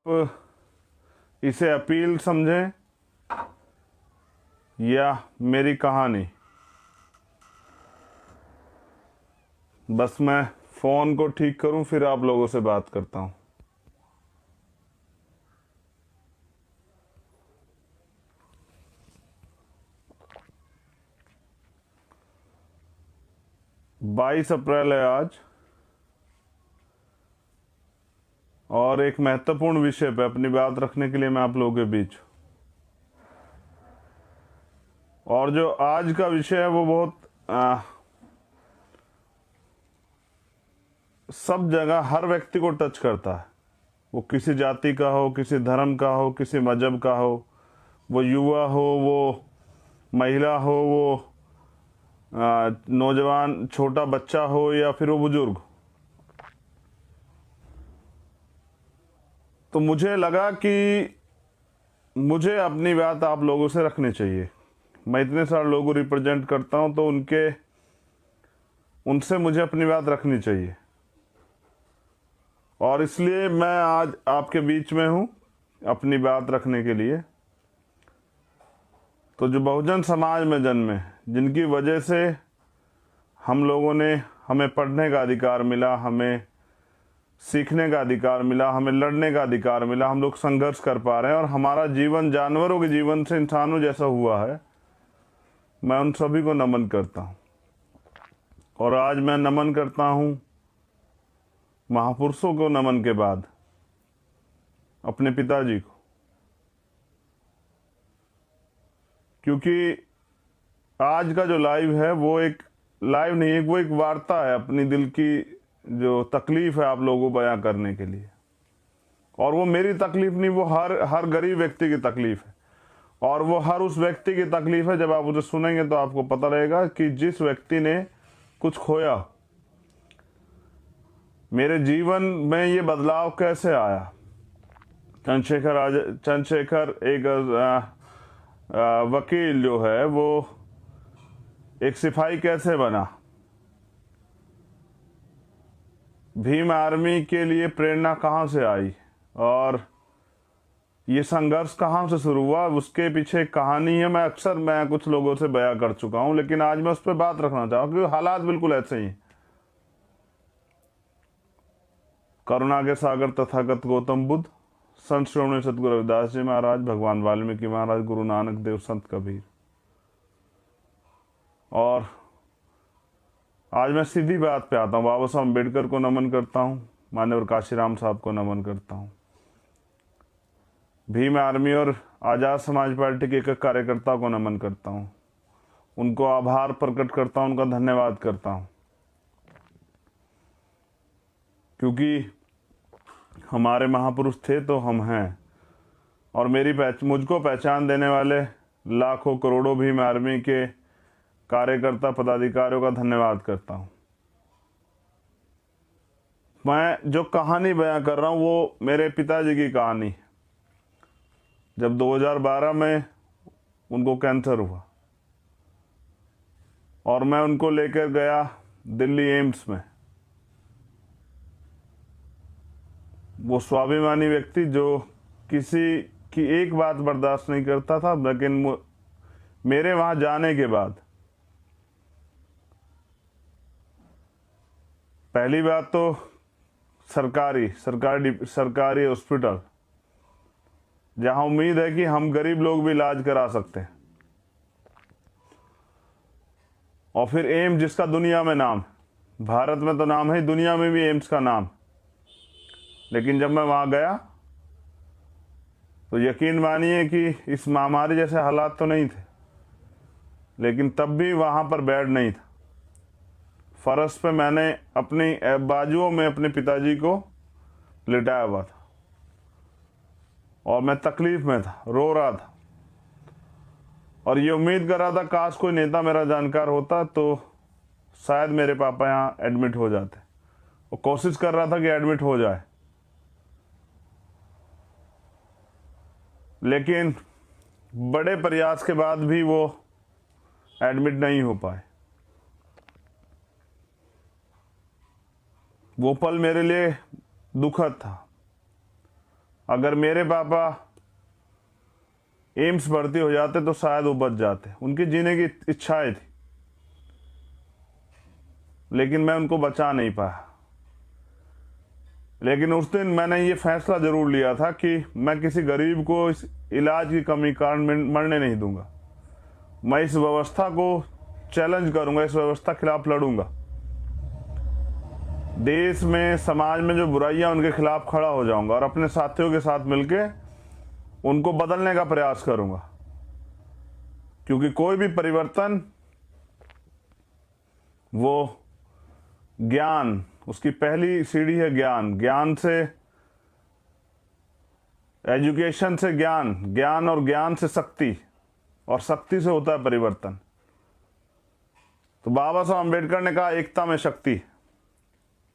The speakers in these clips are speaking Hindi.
आप इसे अपील समझें या मेरी कहानी। बस मैं फ़ोन को ठीक करूं, फिर आप लोगों से बात करता हूं। बाईस अप्रैल है आज, और एक महत्वपूर्ण विषय पे अपनी बात रखने के लिए मैं आप लोगों के बीच हूं। और जो आज का विषय है वो बहुत सब जगह हर व्यक्ति को टच करता है। वो किसी जाति का हो, किसी धर्म का हो, किसी मजहब का हो, वो युवा हो, वो महिला हो, वो नौजवान छोटा बच्चा हो, या फिर वो बुजुर्ग। तो मुझे लगा कि मुझे अपनी बात आप लोगों से रखनी चाहिए। मैं इतने सारे लोगों को रिप्रेजेंट करता हूं, तो उनसे मुझे अपनी बात रखनी चाहिए, और इसलिए मैं आज आपके बीच में हूं अपनी बात रखने के लिए। तो जो बहुजन समाज में जन्मे, जिनकी वजह से हमें पढ़ने का अधिकार मिला, हमें सीखने का अधिकार मिला, हमें लड़ने का अधिकार मिला, हम लोग संघर्ष कर पा रहे हैं, और हमारा जीवन जानवरों के जीवन से इंसानों जैसा हुआ है, मैं उन सभी को नमन करता हूं। और आज मैं नमन करता हूं महापुरुषों को नमन के बाद अपने पिताजी को, क्योंकि आज का जो लाइव है वो एक लाइव नहीं है, वो एक वार्ता है अपनी दिल की जो तकलीफ है आप लोगों को बयां करने के लिए। और वो मेरी तकलीफ नहीं, वो हर गरीब व्यक्ति की तकलीफ है, और वो हर उस व्यक्ति की तकलीफ है। जब आप उसे सुनेंगे तो आपको पता रहेगा कि जिस व्यक्ति ने कुछ खोया, मेरे जीवन में ये बदलाव कैसे आया। चंद्रशेखर एक वकील जो है वो एक सिपाही कैसे बना, भीम आर्मी के लिए प्रेरणा कहाँ से आई, और ये संघर्ष कहाँ से शुरू हुआ, उसके पीछे एक कहानी है। मैं कुछ लोगों से बयां कर चुका हूं, लेकिन आज मैं उस पर बात रखना चाहूँ, क्योंकि हालात बिल्कुल ऐसे ही। करुणा के सागर तथागत गौतम बुद्ध, संत श्रोमणी सतगुरु रविदास जी महाराज, भगवान वाल्मीकि महाराज, गुरु नानक देव, संत कबीर। और आज मैं सीधी बात पे आता हूँ। बाबा साहब अम्बेडकर को नमन करता हूँ, माननीय काशीराम साहब को नमन करता हूँ, भीम आर्मी और आज़ाद समाज पार्टी के एक कार्यकर्ता को नमन करता हूँ, उनको आभार प्रकट करता हूँ, उनका धन्यवाद करता हूँ, क्योंकि हमारे महापुरुष थे तो हम हैं। और मुझको पहचान देने वाले लाखों करोड़ों भीम आर्मी के कार्यकर्ता पदाधिकारियों का धन्यवाद करता हूं। मैं जो कहानी बयां कर रहा हूं वो मेरे पिताजी की कहानी। जब 2012 में उनको कैंसर हुआ और मैं उनको लेकर गया दिल्ली एम्स में, वो स्वाभिमानी व्यक्ति जो किसी की एक बात बर्दाश्त नहीं करता था, लेकिन मेरे वहां जाने के बाद पहली बात तो सरकारी हॉस्पिटल, जहां उम्मीद है कि हम गरीब लोग भी इलाज करा सकते हैं, और फिर एम्स जिसका दुनिया में नाम, भारत में तो नाम है, दुनिया में भी एम्स का नाम। लेकिन जब मैं वहां गया तो यकीन मानिए कि इस महामारी जैसे हालात तो नहीं थे, लेकिन तब भी वहां पर बेड नहीं था। फर्श पे मैंने अपनी बाजुओं में अपने पिताजी को लिटाया हुआ था, और मैं तकलीफ में था, रो रहा था, और ये उम्मीद कर रहा था काश कोई नेता मेरा जानकार होता तो शायद मेरे पापा यहाँ एडमिट हो जाते, और कोशिश कर रहा था कि एडमिट हो जाए, लेकिन बड़े प्रयास के बाद भी वो एडमिट नहीं हो पाए। वो पल मेरे लिए दुखद था। अगर मेरे पापा एम्स भर्ती हो जाते तो शायद वो बच जाते, उनकी जीने की इच्छाएं थी, लेकिन मैं उनको बचा नहीं पाया। लेकिन उस दिन मैंने ये फैसला जरूर लिया था कि मैं किसी गरीब को इस इलाज की कमी कारण मरने नहीं दूंगा। मैं इस व्यवस्था को चैलेंज करूंगा, इस व्यवस्था के खिलाफ लड़ूंगा। देश में, समाज में जो बुराइयां, उनके खिलाफ खड़ा हो जाऊंगा और अपने साथियों के साथ मिलके उनको बदलने का प्रयास करूंगा। क्योंकि कोई भी परिवर्तन वो ज्ञान, उसकी पहली सीढ़ी है ज्ञान। ज्ञान से, एजुकेशन से ज्ञान, ज्ञान और ज्ञान से शक्ति, और शक्ति से होता है परिवर्तन। तो बाबा साहब अम्बेडकर ने कहा एकता में शक्ति,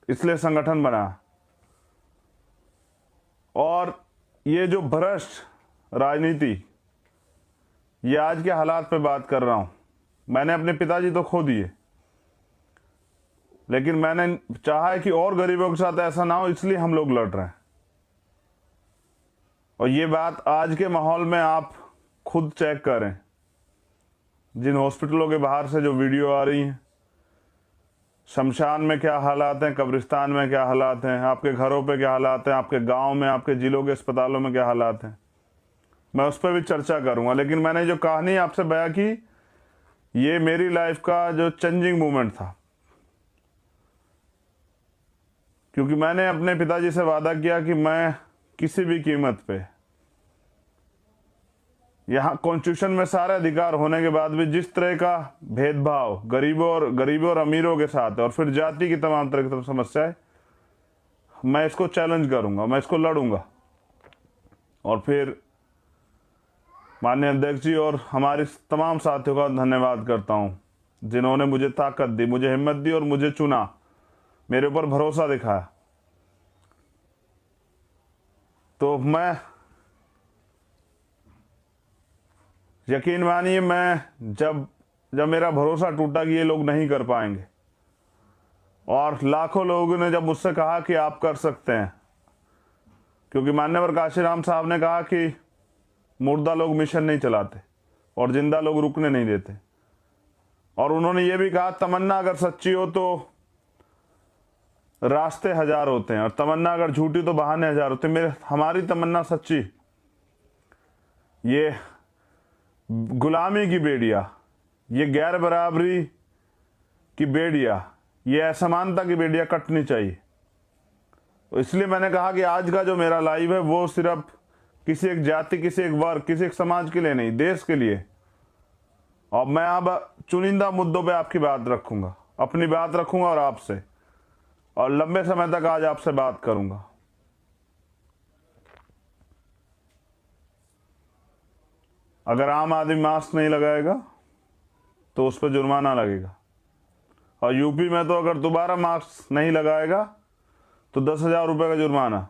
इसलिए संगठन बना। और ये जो भ्रष्ट राजनीति, ये आज के हालात पे बात कर रहा हूं। मैंने अपने पिताजी तो खो दिए, लेकिन मैंने चाहा है कि और गरीबों के साथ ऐसा ना हो, इसलिए हम लोग लड़ रहे हैं। और ये बात आज के माहौल में आप खुद चेक करें। जिन हॉस्पिटलों के बाहर से जो वीडियो आ रही हैं, शमशान में क्या हालात हैं, कब्रिस्तान में क्या हालात हैं, आपके घरों पे क्या हालात हैं, आपके गांव में, आपके जिलों के अस्पतालों में क्या हालात हैं, मैं उस पर भी चर्चा करूंगा। लेकिन मैंने जो कहानी आपसे बयां की, ये मेरी लाइफ का जो चेंजिंग मोमेंट था। क्योंकि मैंने अपने पिताजी से वादा किया कि मैं किसी भी कीमत पे, यहाँ कॉन्स्टिट्यूशन में सारे अधिकार होने के बाद भी जिस तरह का भेदभाव गरीबों और अमीरों के साथ है, और फिर जाति की तमाम तरह की समस्याएं, मैं इसको चैलेंज करूंगा, मैं इसको लड़ूंगा। और फिर माननीय अध्यक्ष जी और हमारे तमाम साथियों का धन्यवाद करता हूं, जिन्होंने मुझे ताकत दी, मुझे हिम्मत दी और मुझे चुना, मेरे ऊपर भरोसा दिखाया। तो मैं, यकीन मानिए, मैं जब मेरा भरोसा टूटा कि ये लोग नहीं कर पाएंगे, और लाखों लोगों ने जब मुझसे कहा कि आप कर सकते हैं, क्योंकि मान्यवर काशीराम साहब ने कहा कि मुर्दा लोग मिशन नहीं चलाते और जिंदा लोग रुकने नहीं देते। और उन्होंने ये भी कहा, तमन्ना अगर सच्ची हो तो रास्ते हजार होते हैं, और तमन्ना अगर झूठी तो बहाने हजार होते हैं। हमारी तमन्ना सच्ची, ये गुलामी की बेड़िया, ये गैर बराबरी की बेड़िया, ये असमानता की बेड़िया कटनी चाहिए। तो इसलिए मैंने कहा कि आज का जो मेरा लाइव है वो सिर्फ किसी एक जाति, किसी एक वर्ग, किसी एक समाज के लिए नहीं, देश के लिए। और मैं अब चुनिंदा मुद्दों पे आपकी बात रखूंगा, अपनी बात रखूंगा और आपसे, और लंबे समय तक आज आपसे बात करूंगा। अगर आम आदमी मास्क नहीं लगाएगा तो उस पर जुर्माना लगेगा, और यूपी में तो अगर दोबारा मास्क नहीं लगाएगा तो 10,000 रुपये का जुर्माना।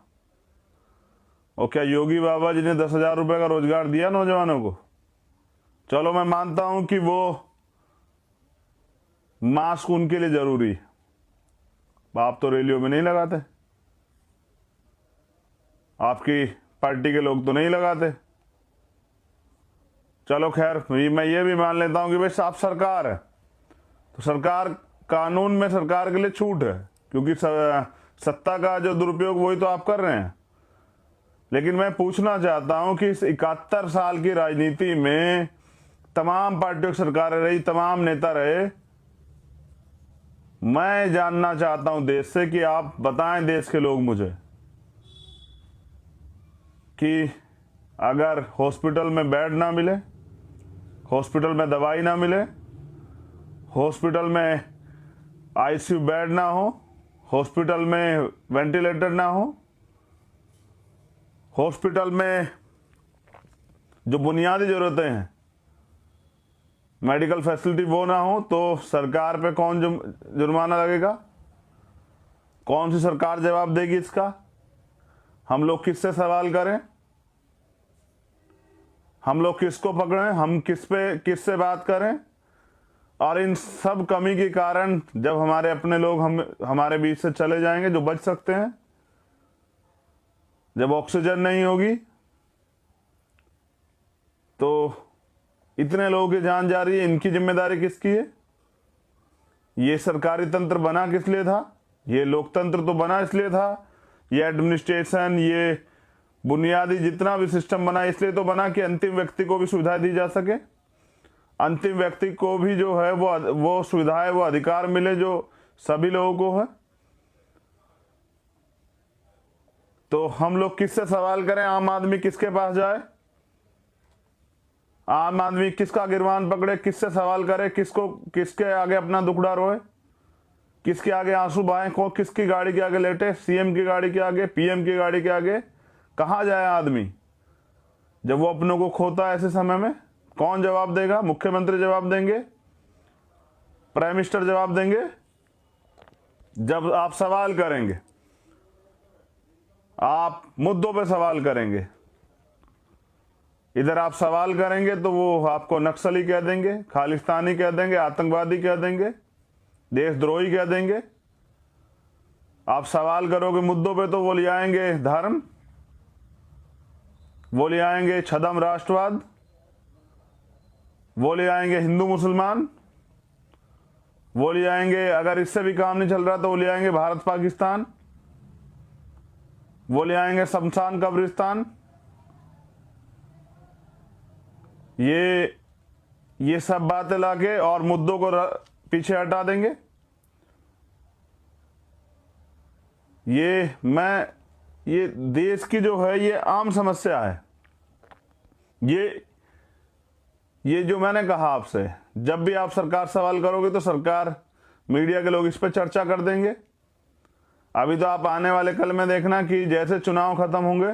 और क्या योगी बाबा जी ने 10,000 रुपये का रोजगार दिया नौजवानों को? चलो मैं मानता हूं कि वो मास्क उनके लिए जरूरी है, आप तो रैलियों में नहीं लगाते, आपकी पार्टी के लोग तो नहीं लगाते। चलो खैर, मैं ये भी मान लेता हूं कि भाई साफ सरकार है, तो सरकार, कानून में सरकार के लिए छूट है, क्योंकि सत्ता का जो दुरुपयोग वही तो आप कर रहे हैं। लेकिन मैं पूछना चाहता हूं कि इस 71 साल की राजनीति में तमाम पार्टियों की सरकारें रही, तमाम नेता रहे, मैं जानना चाहता हूं देश से कि आप बताएं, देश के लोग मुझे, कि अगर हॉस्पिटल में बेड ना मिले, हॉस्पिटल में दवाई ना मिले, हॉस्पिटल में आईसीयू बेड ना हो, हॉस्पिटल में वेंटिलेटर ना हो, हॉस्पिटल में जो बुनियादी जरूरतें हैं, मेडिकल फैसिलिटी वो ना हो, तो सरकार पे कौन जुर्माना लगेगा? कौन सी सरकार जवाब देगी इसका? हम लोग किससे सवाल करें? हम लोग किसको पकड़ें? हम किससे बात करें? और इन सब कमी के कारण जब हमारे अपने लोग हमारे बीच से चले जाएंगे, जो बच सकते हैं, जब ऑक्सीजन नहीं होगी तो इतने लोगों की जान जा रही है, इनकी जिम्मेदारी किसकी है? ये सरकारी तंत्र बना किस लिए था? ये लोकतंत्र तो बना इसलिए था, ये एडमिनिस्ट्रेशन, ये बुनियादी जितना भी सिस्टम बना इसलिए तो बना कि अंतिम व्यक्ति को भी सुविधा दी जा सके, अंतिम व्यक्ति को भी जो है वो सुविधाएं, वो अधिकार मिले जो सभी लोगों को है। तो हम लोग किससे सवाल करें? आम आदमी किसके पास जाए? आम आदमी किसका गिरबान पकड़े? किससे सवाल करे? किसके आगे अपना दुखड़ा रोए? किसके आगे आंसू बहाए? किसकी गाड़ी के आगे लेटे? सीएम की गाड़ी के आगे, पीएम की गाड़ी के आगे? कहाँ जाए आदमी जब वो अपनों को खोता है? ऐसे समय में कौन जवाब देगा? मुख्यमंत्री जवाब देंगे? प्राइम मिनिस्टर जवाब देंगे? जब आप सवाल करेंगे, आप मुद्दों पे सवाल करेंगे, इधर आप सवाल करेंगे तो वो आपको नक्सली कह देंगे, खालिस्तानी कह देंगे, आतंकवादी कह देंगे, देशद्रोही कह देंगे। आप सवाल करोगे मुद्दों पे तो वो ले आएंगे धर्म, वो ले आएंगे छदम राष्ट्रवाद, वो ले आएंगे हिंदू मुसलमान, वो ले आएंगे, अगर इससे भी काम नहीं चल रहा तो वो ले आएंगे भारत पाकिस्तान, वो ले आएंगे शमशान कब्रिस्तान। ये सब बातें लाके और मुद्दों को पीछे हटा देंगे। ये देश की जो है ये आम समस्या है। ये जो मैंने कहा आपसे, जब भी आप सरकार सवाल करोगे तो सरकार, मीडिया के लोग इस पर चर्चा कर देंगे। अभी तो आप आने वाले कल में देखना कि जैसे चुनाव खत्म होंगे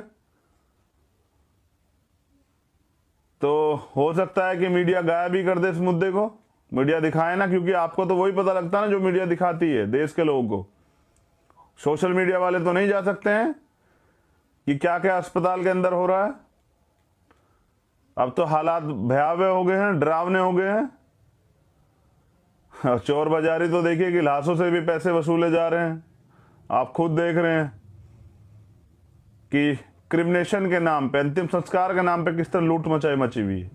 तो हो सकता है कि मीडिया गायब ही कर दे इस मुद्दे को। मीडिया दिखाए ना, क्योंकि आपको तो वही पता लगता है ना जो मीडिया दिखाती है देश के लोगों को। सोशल मीडिया वाले तो नहीं जा सकते हैं कि क्या क्या अस्पताल के अंदर हो रहा है। अब तो हालात भयावह हो गए हैं, डरावने हो गए हैं। चोर बाजारी तो देखिए कि लाशों से भी पैसे वसूले जा रहे हैं। आप खुद देख रहे हैं कि क्रिमिनेशन के नाम पे, अंतिम संस्कार के नाम पे किस तरह लूट मची हुई है।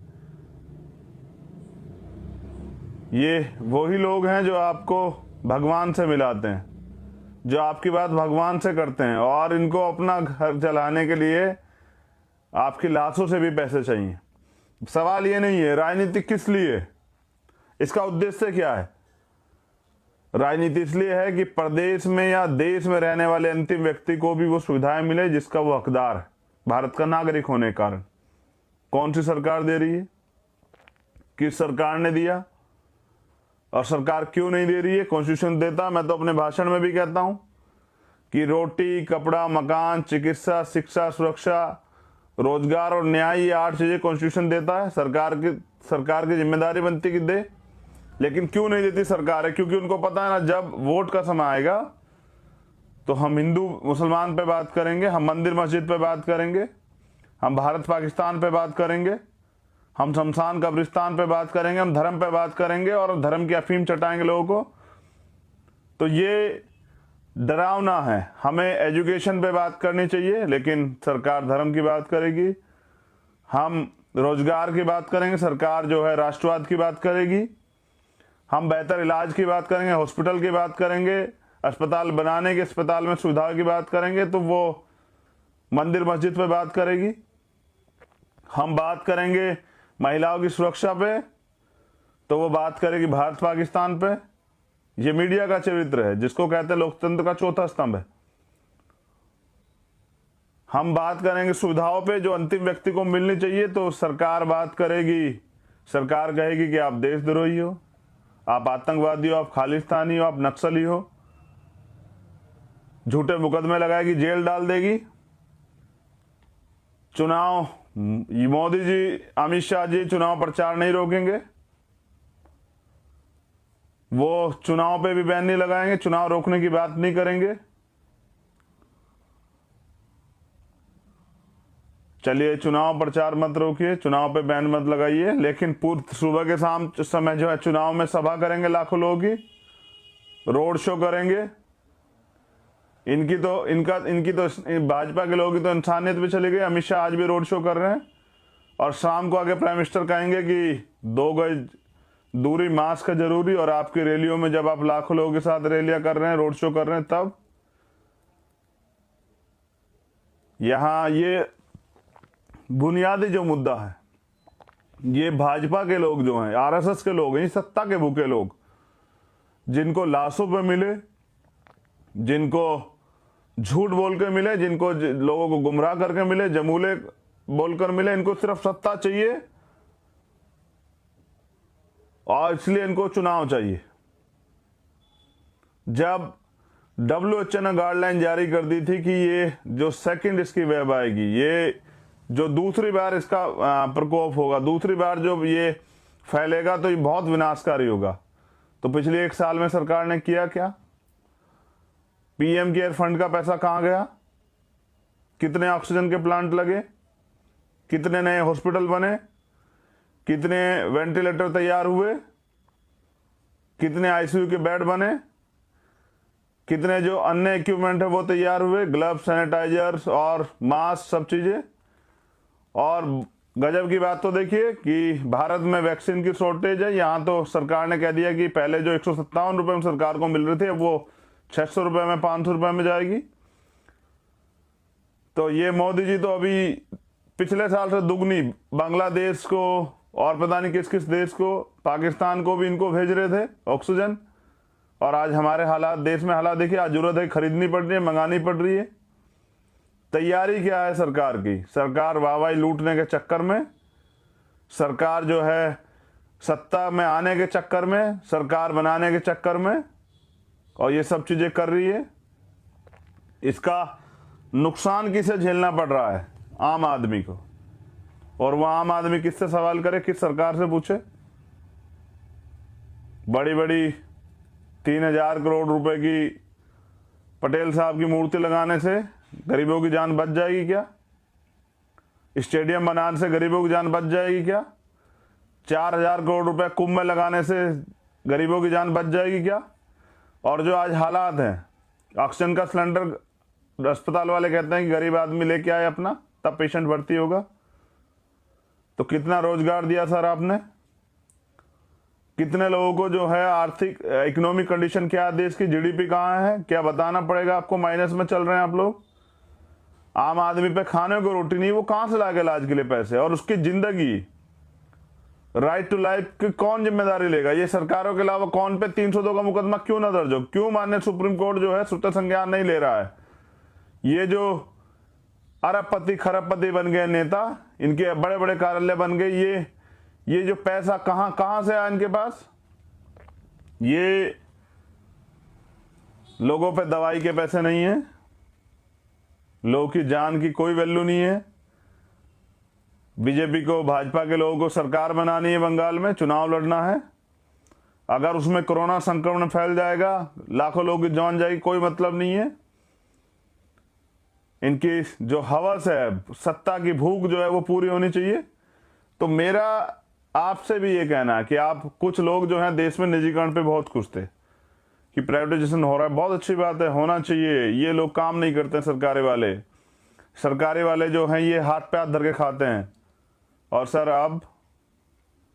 ये वही लोग हैं जो आपको भगवान से मिलाते हैं, जो आपकी बात भगवान से करते हैं, और इनको अपना घर चलाने के लिए आपकी लाशों से भी पैसे चाहिए। सवाल ये नहीं है राजनीति किस लिए, इसका उद्देश्य क्या है। राजनीति इसलिए है कि प्रदेश में या देश में रहने वाले अंतिम व्यक्ति को भी वो सुविधाएं मिले जिसका वो हकदार है, भारत का नागरिक होने के कारण। कौन सी सरकार दे रही है, किस सरकार ने दिया, और सरकार क्यों नहीं दे रही है? कॉन्स्टिट्यूशन देता। मैं तो अपने भाषण में भी कहता हूं कि रोटी, कपड़ा, मकान, चिकित्सा, शिक्षा, सुरक्षा, रोजगार और न्याय, ये 8 चीजें कॉन्स्टिट्यूशन देता है। सरकार की जिम्मेदारी बनती कि दे, लेकिन क्यों नहीं देती सरकार है? क्योंकि उनको पता है ना, जब वोट का समय आएगा तो हम हिंदू मुसलमान पे बात करेंगे, हम मंदिर मस्जिद पे बात करेंगे, हम भारत पाकिस्तान पे बात करेंगे, हम शमशान कब्रिस्तान पे बात करेंगे, हम धर्म पे बात करेंगे और धर्म की अफीम चटाएंगे लोगों को। तो ये डरावना है। हमें एजुकेशन पे बात करनी चाहिए, लेकिन सरकार धर्म की बात करेगी। हम रोजगार की बात करेंगे, सरकार जो है राष्ट्रवाद की बात करेगी। हम बेहतर इलाज की बात करेंगे, हॉस्पिटल की बात करेंगे, अस्पताल बनाने के, अस्पताल में सुविधा की बात करेंगे तो वो मंदिर मस्जिद पे बात करेगी। हम बात करेंगे महिलाओं की सुरक्षा पे तो वो बात करेगी भारत पाकिस्तान पे। ये मीडिया का चरित्र है, जिसको कहते हैं लोकतंत्र का चौथा स्तंभ है। हम बात करेंगे सुविधाओं पे जो अंतिम व्यक्ति को मिलनी चाहिए तो सरकार बात करेगी, सरकार कहेगी कि आप देशद्रोही हो, आप आतंकवादी हो, आप खालिस्तानी हो, आप नक्सली हो। झूठे मुकदमे लगाएगी, जेल डाल देगी। चुनाव, मोदी जी, अमित शाह जी चुनाव प्रचार नहीं रोकेंगे, वो चुनाव पे भी बैन नहीं लगाएंगे, चुनाव रोकने की बात नहीं करेंगे। चलिए, चुनाव प्रचार मत रोकिए, चुनाव पे बैन मत लगाइए, लेकिन पूर्व सुबह के शाम समय जो है चुनाव में सभा करेंगे, लाखों लोगों की रोड शो करेंगे, इनकी तो भाजपा के लोगों की तो इंसानियत पे चली गई। अमित शाह आज भी रोड शो कर रहे हैं और शाम को आगे प्राइम मिनिस्टर कहेंगे कि 2 गज दूरी मास्क है जरूरी, और आपकी रैलियों में जब आप लाखों लोगों के साथ रैलियां कर रहे हैं, रोड शो कर रहे हैं, तब यहां ये बुनियादी जो मुद्दा है, ये भाजपा के लोग जो हैं, आरएसएस के लोग हैं, ये सत्ता के भूखे लोग, जिनको लाशों पे मिले, जिनको झूठ बोल के मिले, जिनको लोगों को गुमराह करके मिले, जमूले बोलकर मिले, इनको सिर्फ सत्ता चाहिए और इसलिए इनको चुनाव चाहिए। जब WHO ने गाइडलाइन जारी कर दी थी कि ये जो सेकंड इसकी वेब आएगी, ये जो दूसरी बार इसका प्रकोप होगा, दूसरी बार जो ये फैलेगा, तो ये बहुत विनाशकारी होगा। तो पिछले 1 साल में सरकार ने किया क्या? PM केयर फंड का पैसा कहां गया? कितने ऑक्सीजन के प्लांट लगे? कितने नए हॉस्पिटल बने? कितने वेंटिलेटर तैयार हुए? कितने ICU के बेड बने? कितने जो अन्य इक्विपमेंट है वो तैयार हुए, ग्लव्स, सैनिटाइजर्स और मास्क, सब चीजें। और गजब की बात तो देखिए कि भारत में वैक्सीन की शॉर्टेज है। यहाँ तो सरकार ने कह दिया कि पहले जो 157 रुपए में सरकार को मिल रहे थे, अब वो 600 रुपए में, 500 रुपए में जाएगी। तो ये मोदी जी तो अभी पिछले साल से दुगनी बांग्लादेश को और पता नहीं किस किस देश को, पाकिस्तान को भी इनको भेज रहे थे ऑक्सीजन। और आज हमारे हालात, देश में हालात देखिए, आज जरूरत है, खरीदनी पड़ रही है, मंगानी पड़ रही है। तैयारी क्या है सरकार की? सरकार वाहवाही लूटने के चक्कर में, सरकार जो है सत्ता में आने के चक्कर में, सरकार बनाने के चक्कर में, और ये सब चीजें कर रही है। इसका नुकसान किसे झेलना पड़ रहा है? आम आदमी को। और वह आम आदमी किससे सवाल करे, किस सरकार से पूछे? बड़ी बड़ी 3000 करोड़ रुपए की पटेल साहब की मूर्ति लगाने से गरीबों की जान बच जाएगी क्या? स्टेडियम बनाने से गरीबों की जान बच जाएगी क्या? 4000 करोड़ रुपए कुंभ में लगाने से गरीबों की जान बच जाएगी क्या? और जो आज हालात हैं, ऑक्सीजन का सिलेंडर अस्पताल वाले कहते हैं कि गरीब आदमी लेके आए अपना, तब पेशेंट भर्ती होगा। तो कितना रोजगार दिया सर आपने? कितने लोगों को जो है आर्थिक इकोनॉमिक कंडीशन क्या है, देश की GDP कहाँ है, क्या बताना पड़ेगा आपको? माइनस में चल रहे हैं आप लोग। आम आदमी पे खाने को रोटी नहीं, वो कहां से लाके इलाज के लिए पैसे? और उसकी जिंदगी, राइट टू लाइफ की कौन जिम्मेदारी लेगा? ये सरकारों के अलावा कौन पे 302 का मुकदमा क्यों ना दर्ज हो? क्यों माननीय सुप्रीम कोर्ट जो है स्वतः संज्ञान नहीं ले रहा है? ये जो अरबपति खरबपति बन गए नेता, इनके बड़े बड़े कार्यालय बन गए, ये जो पैसा कहां से आया इनके पास? ये लोगों पे दवाई के पैसे नहीं है, लोगों की जान की कोई वैल्यू नहीं है। बीजेपी को, भाजपा के लोगों को सरकार बनानी है, बंगाल में चुनाव लड़ना है। अगर उसमें कोरोना संक्रमण फैल जाएगा, लाखों लोगों की जान जाएगी, कोई मतलब नहीं है। इनकी जो हवस है, सत्ता की भूख जो है वो पूरी होनी चाहिए। तो मेरा आपसे भी ये कहना है कि आप, कुछ लोग जो हैं देश में निजीकरण पे बहुत खुश थे कि प्राइवेटाइजेशन हो रहा है, बहुत अच्छी बात है, होना चाहिए। ये लोग काम नहीं करते, सरकारी वाले जो हैं ये हाथ पे हाथ धर के खाते हैं। और सर अब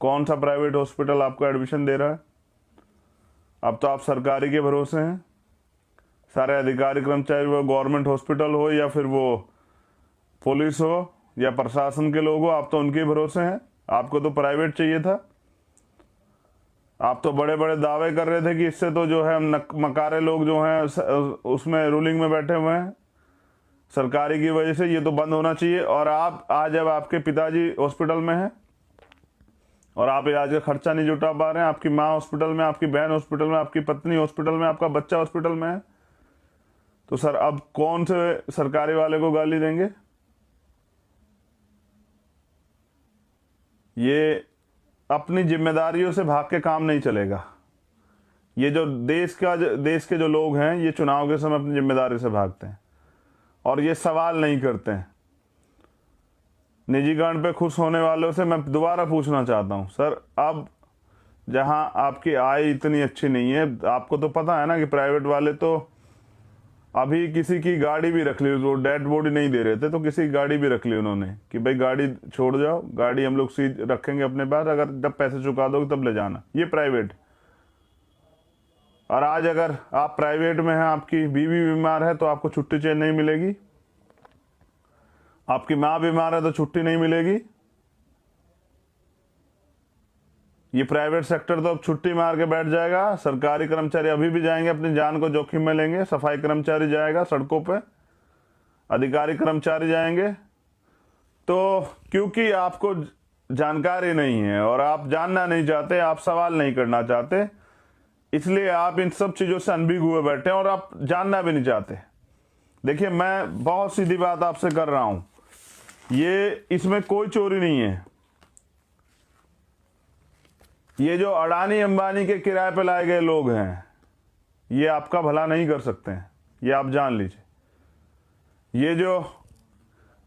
कौन सा प्राइवेट हॉस्पिटल आपको एडमिशन दे रहा है? अब तो आप सरकारी के भरोसे हैं। सारे अधिकारी कर्मचारी, वो गवर्नमेंट हॉस्पिटल हो या फिर वो पुलिस हो या प्रशासन के लोग हो, आप तो उनके भरोसे हैं। आपको तो प्राइवेट चाहिए था। आप तो बड़े बड़े दावे कर रहे थे कि इससे तो जो है मकारे लोग जो हैं उसमें रूलिंग में बैठे हुए हैं, सरकारी की वजह से ये तो बंद होना चाहिए। और आप आज, जब आपके पिताजी हॉस्पिटल में हैं और आप इलाज का खर्चा नहीं जुटा पा रहे हैं, आपकी माँ हॉस्पिटल में, आपकी बहन हॉस्पिटल में, आपकी पत्नी हॉस्पिटल में, आपका बच्चा हॉस्पिटल में है, तो सर अब कौन से सरकारी वाले को गाली देंगे? ये अपनी जिम्मेदारियों से भाग के काम नहीं चलेगा। ये जो देश के जो लोग हैं, ये चुनाव के समय अपनी जिम्मेदारी से भागते हैं और ये सवाल नहीं करते हैं। निजीकरण पे खुश होने वालों से मैं दोबारा पूछना चाहता हूं, सर अब जहां आपकी आय इतनी अच्छी नहीं है, आपको तो पता है ना कि प्राइवेट वाले तो अभी किसी की गाड़ी भी रख ली, वो डेड बॉडी नहीं दे रहे थे तो किसी की गाड़ी भी रख ली उन्होंने कि भाई गाड़ी छोड़ जाओ, गाड़ी हम लोग सीज रखेंगे अपने पास, अगर जब पैसे चुका दोगे तब ले जाना। ये प्राइवेट। और आज अगर आप प्राइवेट में हैं, आपकी बीवी बीमार है तो आपको छुट्टी चेंज नहीं मिलेगी, आपकी माँ बीमार है तो छुट्टी नहीं मिलेगी। ये प्राइवेट सेक्टर तो अब छुट्टी मार के बैठ जाएगा। सरकारी कर्मचारी अभी भी जाएंगे, अपनी जान को जोखिम में लेंगे। सफाई कर्मचारी जाएगा सड़कों पे, अधिकारी कर्मचारी जाएंगे। तो क्योंकि आपको जानकारी नहीं है और आप जानना नहीं चाहते, आप सवाल नहीं करना चाहते, इसलिए आप इन सब चीज़ों से अनभिज्ञ हुए बैठे हैं और आप जानना भी नहीं चाहते। देखिए, मैं बहुत सीधी बात आपसे कर रहा हूं, ये इसमें कोई चोरी नहीं है। ये जो अडानी अंबानी के किराए पे लाए गए लोग हैं, ये आपका भला नहीं कर सकते हैं, ये आप जान लीजिए। ये जो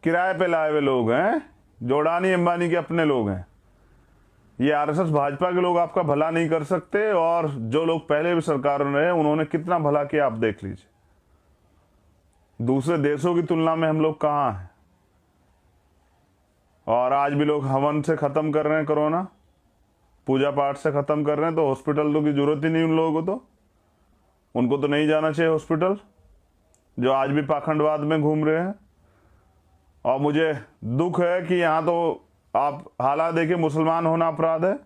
किराए पे लाए हुए लोग हैं, जो अडानी अंबानी के अपने लोग हैं, ये आरएसएस भाजपा के लोग आपका भला नहीं कर सकते। और जो लोग पहले भी सरकारों में रहे, उन्होंने कितना भला किया आप देख लीजिए। दूसरे देशों की तुलना में हम लोग कहाँ हैं। और आज भी लोग हवन से ख़त्म कर रहे हैं, कोरोना पूजा पाठ से ख़त्म कर रहे हैं, तो हॉस्पिटल तो की ज़रूरत ही नहीं उन लोगों को, तो उनको तो नहीं जाना चाहिए हॉस्पिटल, जो आज भी पाखंडवाद में घूम रहे हैं। और मुझे दुख है कि यहाँ तो आप हालात देखिए, मुसलमान होना अपराध है।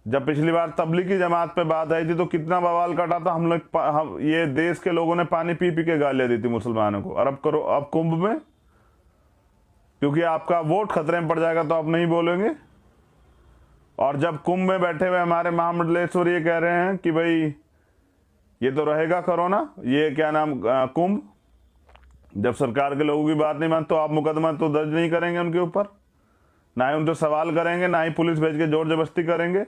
जब पिछली बार तबलीगी जमात पे बात आई थी तो कितना बवाल काटा था हम लोग, ये देश के लोगों ने पानी पी पी के गालियाँ दी थी मुसलमानों को। और अब कुंभ में, क्योंकि आपका वोट खतरे में पड़ जाएगा तो आप नहीं बोलेंगे। और जब कुंभ में बैठे हुए हमारे महामंडलेश्वर ये कह रहे हैं कि भाई ये तो रहेगा कोरोना, ये क्या नाम कुंभ, जब सरकार के लोगों की बात नहीं मानते तो आप मुकदमा तो दर्ज नहीं करेंगे उनके ऊपर, ना ही उनसे सवाल करेंगे, ना ही पुलिस भेज के जोर जबरदस्ती करेंगे,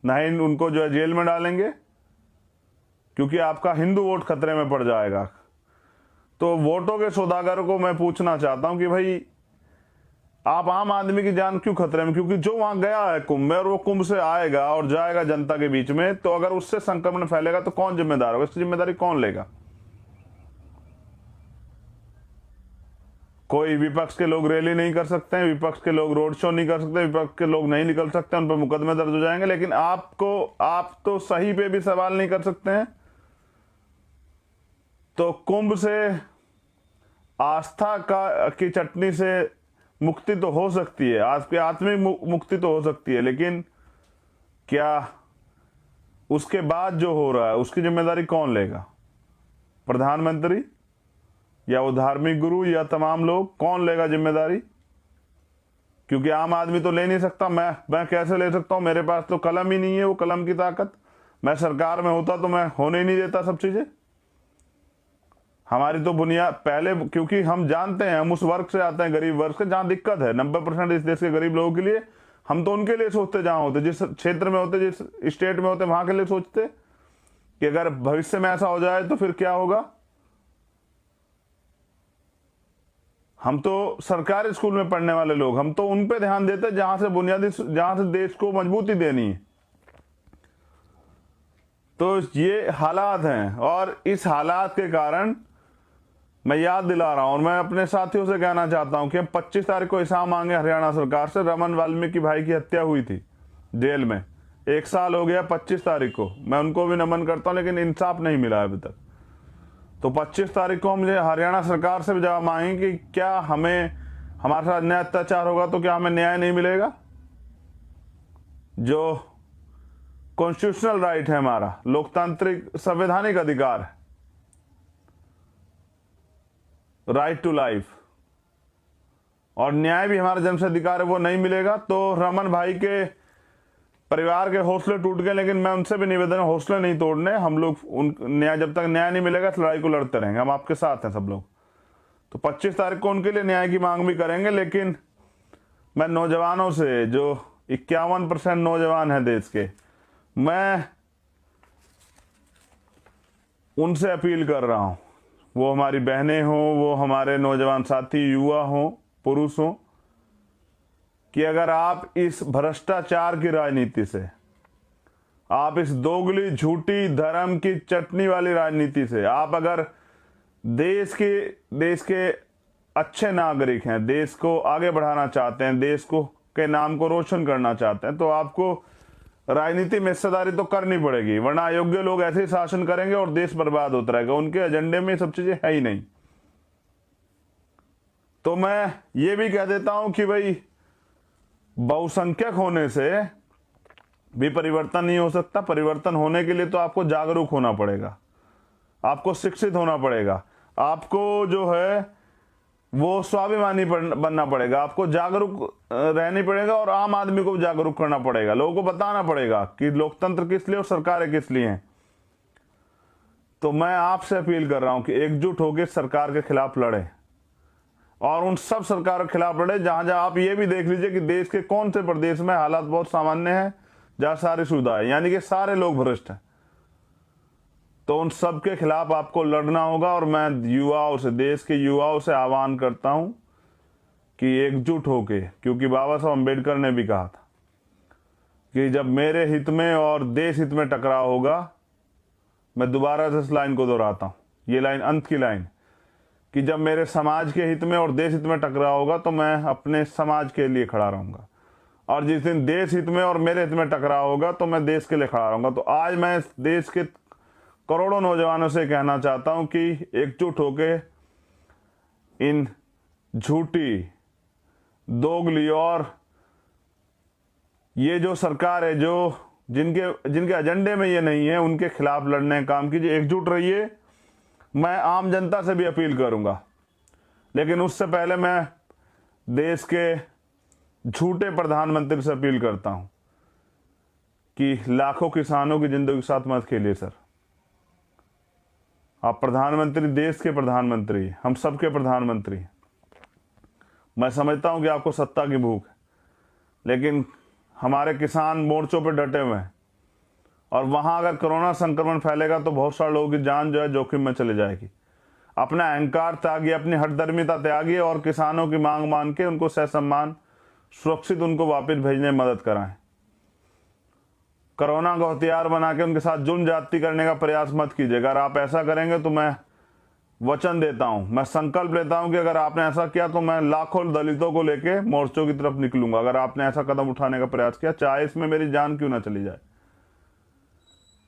ना ही उनको जो है जेल में डालेंगे, क्योंकि आपका हिंदू वोट खतरे में पड़ जाएगा। तो वोटों के सौदागर को मैं पूछना चाहता हूं कि भाई आप आम आदमी की जान क्यों खतरे में, क्योंकि जो वहां गया है कुंभ में और वो कुंभ से आएगा और जाएगा जनता के बीच में, तो अगर उससे संक्रमण फैलेगा तो कौन जिम्मेदार होगा, इसकी जिम्मेदारी कौन लेगा। कोई विपक्ष के लोग रैली नहीं कर सकते हैं, विपक्ष के लोग रोड शो नहीं कर सकते, विपक्ष के लोग नहीं निकल सकते, उन पर मुकदमे दर्ज हो जाएंगे। लेकिन आप तो सही पे भी सवाल नहीं कर सकते हैं। तो कुंभ से आस्था की चटनी से मुक्ति तो हो सकती है, आपकी आत्मिक मुक्ति तो हो सकती है, लेकिन क्या उसके बाद जो हो रहा है उसकी जिम्मेदारी कौन लेगा? प्रधानमंत्री या वो धार्मिक गुरु या तमाम लोग, कौन लेगा जिम्मेदारी? क्योंकि आम आदमी तो ले नहीं सकता। मैं कैसे ले सकता हूं? मेरे पास तो कलम ही नहीं है, वो कलम की ताकत। मैं सरकार में होता तो मैं होने ही नहीं देता सब चीजें। हमारी तो बुनियाद पहले, क्योंकि हम जानते हैं, हम उस वर्ग से आते हैं, गरीब वर्ग से, जहां दिक्कत है 90% इस देश के गरीब लोगों के लिए। हम तो उनके लिए सोचते, जहां होते, जिस क्षेत्र में होते, जिस स्टेट में होते, वहां के लिए सोचते कि अगर भविष्य में ऐसा हो जाए तो फिर क्या होगा। हम तो सरकारी स्कूल में पढ़ने वाले लोग, हम तो उन पे ध्यान देते जहां से देश को मजबूती देनी है। तो ये हालात हैं, और इस हालात के कारण मैं याद दिला रहा हूं और मैं अपने साथियों से कहना चाहता हूं कि हम 25 तारीख को हिसाब मांगे हरियाणा सरकार से। रमन वाल्मीकि भाई की हत्या हुई थी जेल में, 1 साल हो गया 25 तारीख को। मैं उनको भी नमन करता हूं, लेकिन इंसाफ नहीं मिला अभी तक। तो 25 तारीख को हम हरियाणा सरकार से भी जवाब मांगेंगे कि क्या हमारे साथ अन्याय अत्याचार होगा तो क्या हमें न्याय नहीं मिलेगा। जो कॉन्स्टिट्यूशनल राइट है, हमारा लोकतांत्रिक संवैधानिक अधिकार है, राइट टू लाइफ, और न्याय भी हमारा जन्म से अधिकार है, वो नहीं मिलेगा। तो रमन भाई के परिवार के हौसले टूट गए, लेकिन मैं उनसे भी निवेदन है, हौसले नहीं तोड़ने। हम लोग जब तक न्याय नहीं मिलेगा इस लड़ाई को लड़ते रहेंगे, हम आपके साथ हैं सब लोग। तो 25 तारीख को उनके लिए न्याय की मांग भी करेंगे। लेकिन मैं नौजवानों से, जो 51% नौजवान हैं देश के, मैं उनसे अपील कर रहा हूं, वो हमारी बहनें हों, वो हमारे नौजवान साथी, युवा हों, पुरुष हों, कि अगर आप इस भ्रष्टाचार की राजनीति से, आप इस दोगली झूठी धर्म की चटनी वाली राजनीति से, आप अगर देश के अच्छे नागरिक हैं, देश को आगे बढ़ाना चाहते हैं, देश को के नाम को रोशन करना चाहते हैं, तो आपको राजनीति में हिस्सेदारी तो करनी पड़ेगी, वरना अयोग्य लोग ऐसे ही शासन करेंगे और देश बर्बाद होता रहेगा। उनके एजेंडे में सब चीजें है ही नहीं। तो मैं ये भी कह देता हूं कि भाई बहुसंख्यक होने से भी परिवर्तन नहीं हो सकता। परिवर्तन होने के लिए तो आपको जागरूक होना पड़ेगा, आपको शिक्षित होना पड़ेगा, आपको जो है वो स्वाभिमानी बनना पड़ेगा, आपको जागरूक रहनी पड़ेगा और आम आदमी को जागरूक करना पड़ेगा। लोगों को बताना पड़ेगा कि लोकतंत्र किस लिए और सरकारें किस लिए हैं। तो मैं आपसे अपील कर रहा हूं कि एकजुट होकर सरकार के खिलाफ लड़े और उन सब सरकारों के खिलाफ लड़े जहां जहां आप ये भी देख लीजिए कि देश के कौन से प्रदेश में हालात बहुत सामान्य है, जहां सारी सुविधाएं यानी कि सारे लोग भ्रष्ट हैं। तो उन सब के खिलाफ आपको लड़ना होगा। और मैं युवाओं से, देश के युवाओं से आह्वान करता हूं कि एकजुट होके, क्योंकि बाबा साहब अम्बेडकर ने भी कहा था कि जब मेरे हित में और देश हित में टकराव होगा, मैं दोबारा से इस लाइन को दोहराता हूं, ये लाइन अंत की लाइन, कि जब मेरे समाज के हित में और देश हित में टकराव होगा तो मैं अपने समाज के लिए खड़ा रहूंगा, और जिस दिन देश हित में और मेरे हित में टकराव होगा तो मैं देश के लिए खड़ा रहूंगा। तो आज मैं देश के करोड़ों नौजवानों से कहना चाहता हूं कि एकजुट होके इन झूठी, दोगली और ये जो सरकार है, जो जिनके एजेंडे में ये नहीं है, उनके खिलाफ लड़ने का काम कीजिए, एकजुट रहिए। मैं आम जनता से भी अपील करूंगा, लेकिन उससे पहले मैं देश के झूठे प्रधानमंत्री से अपील करता हूं कि लाखों किसानों की जिंदगी के साथ मत खेलिए सर। आप प्रधानमंत्री, देश के प्रधानमंत्री, हम सबके प्रधानमंत्री। मैं समझता हूं कि आपको सत्ता की भूख है, लेकिन हमारे किसान मोर्चों पर डटे हुए हैं और वहां अगर कोरोना संक्रमण फैलेगा तो बहुत सारे लोगों की जान जो है जोखिम में चली जाएगी। अपना अहंकार त्यागिए, अपनी हठधर्मिता त्यागिए और किसानों की मांग मान के उनको सहसम्मान सुरक्षित उनको वापस भेजने में मदद कराएं। कोरोना को हथियार बना के उनके साथ जुल्म ज्यादती करने का प्रयास मत कीजिए। अगर आप ऐसा करेंगे तो मैं वचन देता हूं, मैं संकल्प लेता हूं कि अगर आपने ऐसा किया तो मैं लाखों दलितों को लेके मोर्चों की तरफ निकलूंगा। अगर आपने ऐसा कदम उठाने का प्रयास किया, चाहे इसमें मेरी जान क्यों ना चली जाए,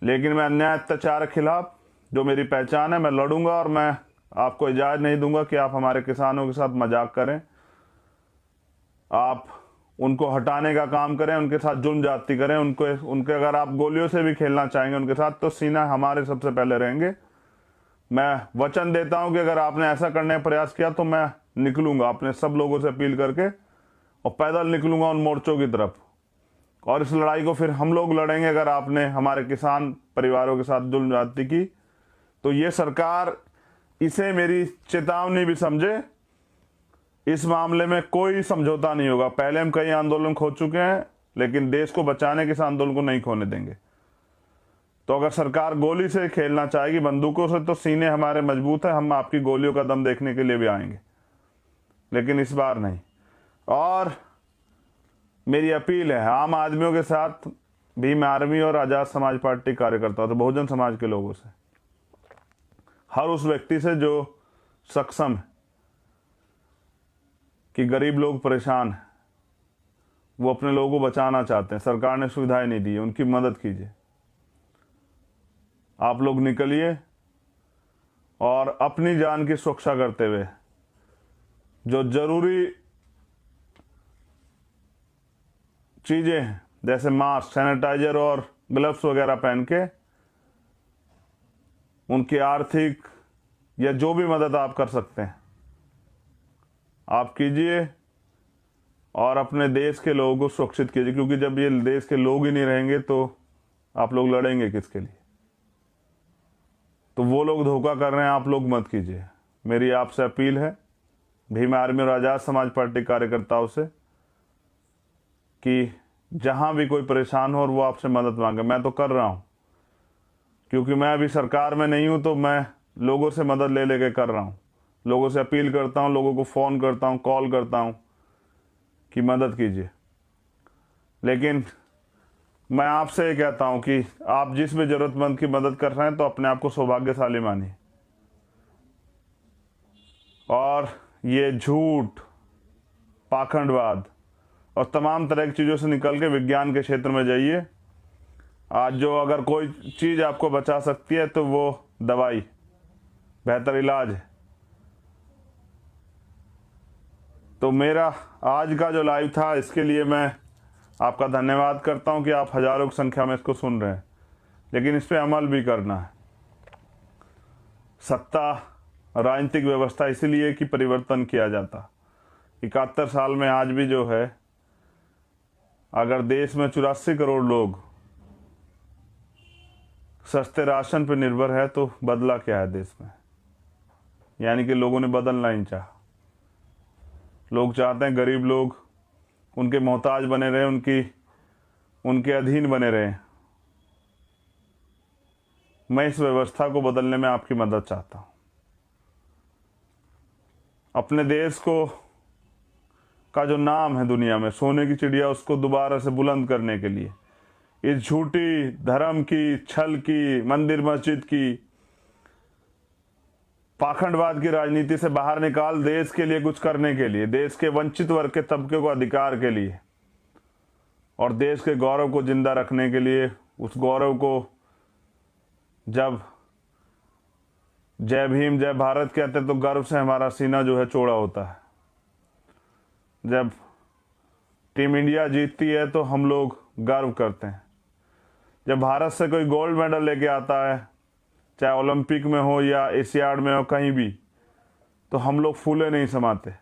लेकिन मैं अन्याय अत्याचार के खिलाफ, जो मेरी पहचान है, मैं लड़ूंगा और मैं आपको इजाजत नहीं दूंगा कि आप हमारे किसानों के साथ मजाक करें, आप उनको हटाने का काम करें, उनके साथ जुल्म ज्यादती करें, उनके अगर आप गोलियों से भी खेलना चाहेंगे उनके साथ, तो सीना हमारे सबसे पहले रहेंगे। मैं वचन देता हूं कि अगर आपने ऐसा करने का प्रयास किया तो मैं निकलूंगा, अपने सब लोगों से अपील करके, और पैदल निकलूंगा उन मोर्चों की तरफ, और इस लड़ाई को फिर हम लोग लड़ेंगे। अगर आपने हमारे किसान परिवारों के साथ जुल्म ज्यादती की तो ये सरकार इसे मेरी चेतावनी भी समझे। इस मामले में कोई समझौता नहीं होगा। पहले हम कई आंदोलन खो चुके हैं, लेकिन देश को बचाने के इस आंदोलन को नहीं खोने देंगे। तो अगर सरकार गोली से खेलना चाहेगी, बंदूकों से, तो सीने हमारे मजबूत है, हम आपकी गोलियों का दम देखने के लिए भी आएंगे, लेकिन इस बार नहीं। और मेरी अपील है आम आदमियों के साथ, भीम आर्मी और आजाद समाज पार्टी कार्यकर्ताओं से, बहुजन समाज के लोगों से, हर उस व्यक्ति से जो सक्षम है कि गरीब लोग परेशान हैं, वो अपने लोगों को बचाना चाहते हैं, सरकार ने सुविधाएं नहीं दी, उनकी मदद कीजिए। आप लोग निकलिए और अपनी जान की सुरक्षा करते हुए जो जरूरी चीजें हैं, जैसे मास्क, सैनिटाइजर और ग्लव्स वगैरह पहन के, उनकी आर्थिक या जो भी मदद आप कर सकते हैं आप कीजिए, और अपने देश के लोगों को सुरक्षित कीजिए, क्योंकि जब ये देश के लोग ही नहीं रहेंगे तो आप लोग लड़ेंगे किसके लिए। तो वो लोग धोखा कर रहे हैं, आप लोग मत कीजिए। मेरी आपसे अपील है भीम आर्मी और आजाद समाज पार्टी कार्यकर्ताओं से कि जहां भी कोई परेशान हो और वो आपसे मदद मांगे, मैं तो कर रहा हूं, क्योंकि मैं अभी सरकार में नहीं हूं, तो मैं लोगों से मदद ले लेके कर रहा हूं, लोगों से अपील करता हूं, लोगों को फ़ोन करता हूं, कॉल करता हूं कि मदद कीजिए। लेकिन मैं आपसे ये कहता हूं कि आप जिस भी ज़रूरतमंद की मदद कर रहे हैं तो अपने आप को सौभाग्यशाली मानिए। और ये झूठ, पाखंडवाद और तमाम तरह की चीज़ों से निकल के विज्ञान के क्षेत्र में जाइए। आज जो अगर कोई चीज़ आपको बचा सकती है तो वो दवाई बेहतर इलाज है। तो मेरा आज का जो लाइव था, इसके लिए मैं आपका धन्यवाद करता हूं कि आप हज़ारों की संख्या में इसको सुन रहे हैं, लेकिन इस पर अमल भी करना है। सत्ता, राजनीतिक व्यवस्था इसीलिए कि परिवर्तन किया जाता। 71 साल में आज भी जो है, अगर देश में 84 करोड़ लोग सस्ते राशन पर निर्भर है तो बदला क्या है देश में? यानी कि लोगों ने बदलना ही चाहा। लोग चाहते हैं गरीब लोग उनके मोहताज बने रहे, उनके अधीन बने रहे। मैं इस व्यवस्था को बदलने में आपकी मदद चाहता हूं। अपने देश को का जो नाम है दुनिया में, सोने की चिड़िया, उसको दोबारा से बुलंद करने के लिए इस झूठी धर्म की, छल की, मंदिर मस्जिद की, पाखंडवाद की राजनीति से बाहर निकाल देश के लिए कुछ करने के लिए, देश के वंचित वर्ग के तबके को अधिकार के लिए और देश के गौरव को जिंदा रखने के लिए। उस गौरव को जब जय भीम जय भारत कहते तो गर्व से हमारा सीना जो है चौड़ा होता है। जब टीम इंडिया जीतती है तो हम लोग गर्व करते हैं। जब भारत से कोई गोल्ड मेडल लेके आता है, चाहे ओलंपिक में हो या एशियाड में हो, कहीं भी, तो हम लोग फूले नहीं समाते।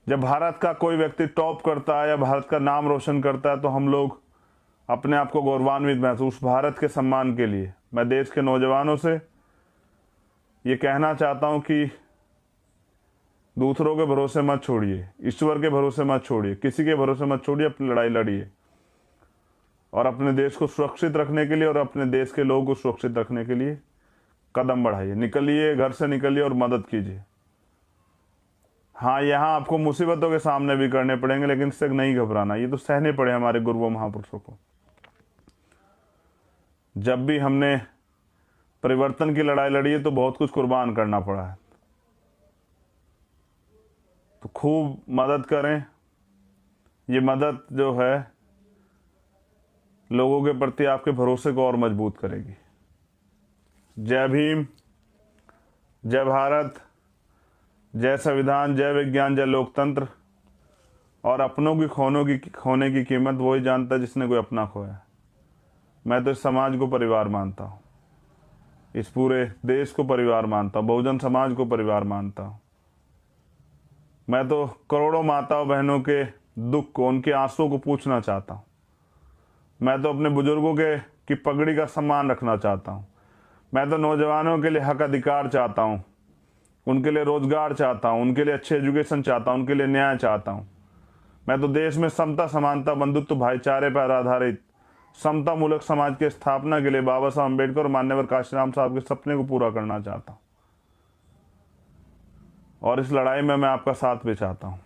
जब भारत का कोई व्यक्ति टॉप करता है या भारत का नाम रोशन करता है तो हम लोग अपने आप को गौरवान्वित महसूस। भारत के सम्मान के लिए मैं देश के नौजवानों से ये कहना चाहता हूँ कि दूसरों के भरोसे मत छोड़िए, ईश्वर के भरोसे मत छोड़िए, किसी के भरोसे मत छोड़िए, अपनी लड़ाई लड़िए और अपने देश को सुरक्षित रखने के लिए और अपने देश के लोगों को सुरक्षित रखने के लिए कदम बढ़ाइए। निकलिए, घर से निकलिए और मदद कीजिए। हाँ, यहाँ आपको मुसीबतों के सामने भी करने पड़ेंगे, लेकिन इससे नहीं घबराना। ये तो सहने पड़े हमारे गुरुओं महापुरुषों को। जब भी हमने परिवर्तन की लड़ाई लड़ी है तो बहुत कुछ कुर्बान करना पड़ा है। तो खूब मदद करें। ये मदद जो है लोगों के प्रति आपके भरोसे को और मजबूत करेगी। जय भीम, जय भारत, जय संविधान, जय विज्ञान, जय लोकतंत्र। और अपनों की खोने की कीमत वही जानता है जिसने कोई अपना खोया। मैं तो इस समाज को परिवार मानता हूँ, इस पूरे देश को परिवार मानता हूँ, बहुजन समाज को परिवार मानता हूँ। मैं तो करोड़ों माताओं बहनों के दुख को, उनके आंसुओं को पूछना चाहता हूँ। मैं तो अपने बुजुर्गों की पगड़ी का सम्मान रखना चाहता हूँ। मैं तो नौजवानों के लिए हक अधिकार चाहता हूँ, उनके लिए रोजगार चाहता हूँ, उनके लिए अच्छे एजुकेशन चाहता हूँ, उनके लिए न्याय चाहता हूँ। मैं तो देश में समता, समानता, बंधुत्व, भाईचारे पर आधारित समता मूलक समाज की स्थापना के लिए बाबा साहब अम्बेडकर और मान्यवर काशीराम साहब के सपने को पूरा करना चाहता हूँ। और इस लड़ाई में मैं आपका साथ भी चाहता हूँ।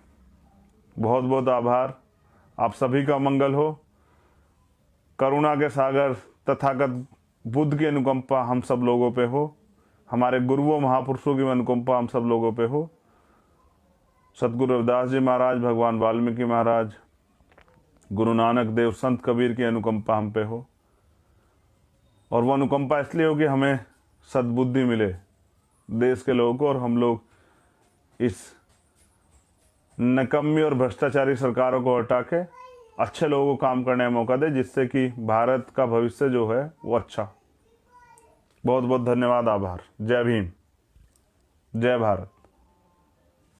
बहुत बहुत आभार। आप सभी का मंगल हो। करुणा के सागर तथागत बुद्ध की अनुकंपा हम सब लोगों पे हो। हमारे गुरुओं महापुरुषों की अनुकंपा हम सब लोगों पे हो। सतगुरु रविदास जी महाराज, भगवान वाल्मीकि महाराज, गुरु नानक देव, संत कबीर की अनुकंपा हम पे हो। और वो अनुकंपा इसलिए हो कि हमें सद्बुद्धि मिले देश के लोगों को, और हम लोग इस नकम्मी और भ्रष्टाचारी सरकारों को हटा के अच्छे लोगों को काम करने का मौका दे, जिससे कि भारत का भविष्य जो है वो अच्छा। बहुत बहुत धन्यवाद, आभार। जय भीम, जय भारत।